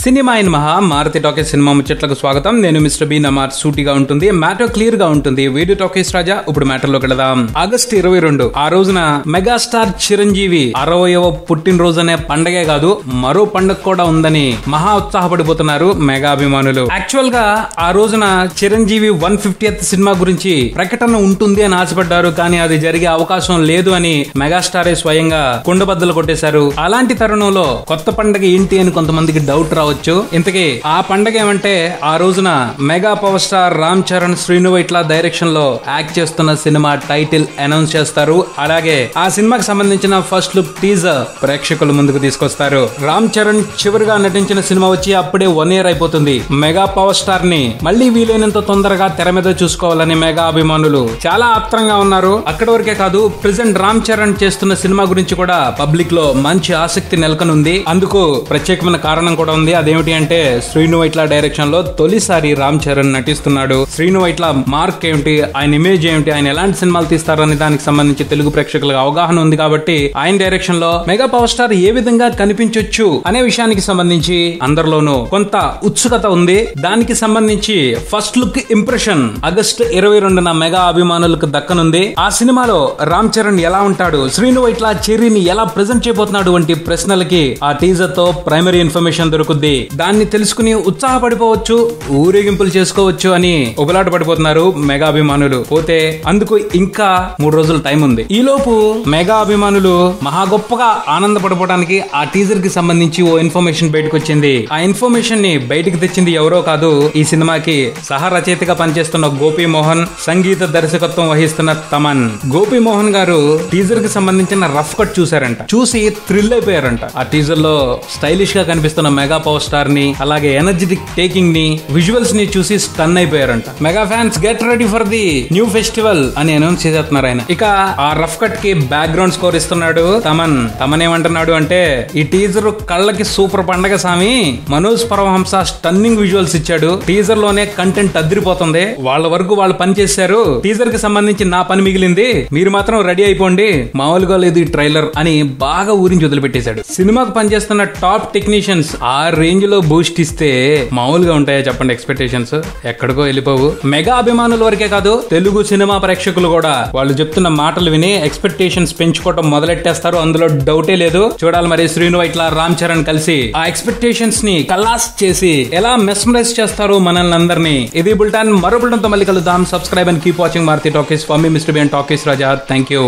Cinema in మహా Maruti talkies cinema ముచ్చట్లకు స్వాగతం. నేను మిస్టర్ బి. నమార్. సూటిగా ఉంటుంది, మ్యాటర్ క్లియర్ గా ఉంటుంది. వీడియో టాకీస్ రాజా. ఇప్పుడు మ్యాటర్ లోకి వెళదాం. ఆగస్టు 22 ఆ రోజున మెగాస్టార్ చిరంజీవి 60వ పుట్టినరోజు అనే పండగే కాదు, మరో పండగ కూడా ఉందని మహా ఉత్సాహపడిపోతున్నారు మెగా అభిమానులు. యాక్చువల్ గా ఆ రోజున చిరంజీవి 150th సినిమా గురించి ప్రకటన ఉంటుంది అని ఆశపడ్డారు, కానీ అది జరిగే అవకాశం లేదు అని మెగాస్టారే స్వయంగా కుండబద్దలు కొట్టేశారు. అలాంటి తరుణంలో కొత్త పండగ ఏంటి అని కొంతమందికి డౌట్ రావచ్చు. ఇంతకీ ఆ పండగ ఏమంటే, ఆ రోజున mega power star Ram Charan, Srinu Vaitla direction లో యాక్ట్ చేస్తున్న సినిమా టైటిల్ అనౌన్స్ చేస్తారు. అలాగే ఆ సినిమాకి సంబంధించిన ఫస్ట్ లుక్ టీజర్ ప్రేక్షకుల ముందుకు తీసుకొస్తారు. రామ్ చరణ్ చివరిగా నటించిన సినిమా వచ్చి అప్పుడే 1 year అయిపోతుంది. మెగా పవర్ స్టార్ ని మళ్లీ వీలైనంత తొందరగా తెర మీద చూసుకోవాలని మెగా అభిమానులు చాలా ఆత్రంగా ఉన్నారు. అక్కడి వరకే కాదు, ప్రెసెంట్ రామ్ చరణ్ చేస్తున్న సినిమా గురించి కూడా పబ్లిక్ లో మంచి ఆసక్తి నెలకొనుంది. అందుకు ప్రత్యేకమైన కారణం కూడా ఉంది. అదేమిటి అంటే, శ్రీను వైట్ల డైరెక్షన్ లో తొలిసారి రామ్ చరణ్ నటిస్తున్నాడు. శ్రీను వైట్ల మార్క్ ఏమిటి, ఆయన ఇమేజ్ ఏమిటి, ఆయన ఎలాంటి సినిమాలు తీస్తారని దానికి సంబంధించి తెలుగు ప్రేక్షకులకు అవగాహన ఉంది కాబట్టి ఆయన డైరెక్షన్ లో మెగా పవర్ స్టార్ ఏ విధంగా కనిపించొచ్చు అనే విషయానికి సంబంధించి అందరిలోనూ కొంత ఉత్సుకత ఉంది. దానికి సంబంధించి ఫస్ట్ లుక్ ఇంప్రెషన్ ఆగస్టు 22న మెగా అభిమానులకు దక్కనుంది. ఆ సినిమాలో రామ్ చరణ్ ఎలా ఉంటాడు, శ్రీను వైట్ల చెర్రీని ఎలా ప్రెజెంట్ చేయబోతున్నాడు వంటి ప్రశ్నలకి ఆ టీజర్ తో ప్రైమరీ ఇన్ఫర్మేషన్ దొరుకుద్ది. దాన్ని తెలుసుకుని ఉత్సాహపడిపోవచ్చు, ఊరేగింపులు చేసుకోవచ్చు అని ఉబలాట పడిపోతున్నారు మెగా అభిమానులు. పోతే అందుకు ఇంకా 3 రోజులు టైం ఉంది. ఈ లోపు మెగా అభిమానులు మహా గొప్పగా ఆనందపడిపోవడానికి ఆ టీజర్ కి సంబంధించి ఓ ఇన్ఫర్మేషన్ బయటకు వచ్చింది. ఆ ఇన్ఫర్మేషన్ ని బయటకు తెచ్చింది ఎవరో కాదు, ఈ సినిమాకి సహ రచయితగా పనిచేస్తున్న గోపి మోహన్, సంగీత దర్శకత్వం వహిస్తున్న తమన్. గోపి మోహన్ గారు టీజర్ కి సంబంధించిన రఫ్ కట్ చూసారంట. చూసి థ్రిల్ అయిపోయారంట. ఆ టీజర్ లో స్టైలిష్ గా కనిపిస్తున్న మెగా పవర్ స్టార్ ని, అలాగే ఎనర్జెటిక్ టేకింగ్ ని, విజువల్స్ ని చూసి స్టన్ అయిపోయారంట. Mega fans get ready for the new festival అని అనౌన్స్ చేసేస్తున్నారు ఆయన. ఇక ఆ రఫ్ కట్ కి బ్యాక్గ్రౌండ్ స్కోర్ ఇస్తున్నాడు తమన్. తమన్ ఏమంటున్నాడు అంటే, ఈ టీజర్ కళ్ళకి సూపర్ పండగ సామి, మనోజ్ పరమహంస స్టన్నింగ్ విజువల్స్ ఇచ్చాడు, టీజర్ లోనే కంటెంట్ అదిరిపోతుంది, వాళ్ళ వరకు వాళ్ళు పని చేశారు, టీజర్ కి సంబంధించి నా పని మిగిలింది, మీరు మాత్రం రెడీ అయిపోండి, మామూలుగా లేదు ఈ ట్రైలర్ అని బాగా ఊరించి వదిలిపెట్టేశాడు. సినిమాకు పనిచేస్తున్న టాప్ టెక్నీషియన్స్ ఆ రేంజ్ లో బూస్ట్ ఇస్తే మామూలుగా ఉంటాయా చెప్పండి? ఎక్స్పెక్టేషన్స్ ఎక్కడికో వెళ్ళిపోవు. మెగా అభిమానుల వరకే కాదు, తెలుగు సినిమా ప్రేక్షకులు కూడా వాళ్ళు చెప్తున్న మాటలు విని ఎక్స్పెక్టేషన్స్ పెంచుకోవడం మొదలెట్టేస్తారు. అందులో డౌటే లేదు. చూడాలి మరి శ్రీను వైట్ల, రామ్ చరణ్ కలిసి ఆ ఎక్స్పెక్టేషన్స్ ని కలాస్ చేసి ఎలా మెస్మరైజ్ చేస్తారు మనల్ని అందరినీ. ఇది బుల్టాన్. మరో బుల్టన్ తో మళ్ళీ కలుద్దాం. Subscribe and keep watching Maruti talkies. For me mister B and talkies Raja. Thank you.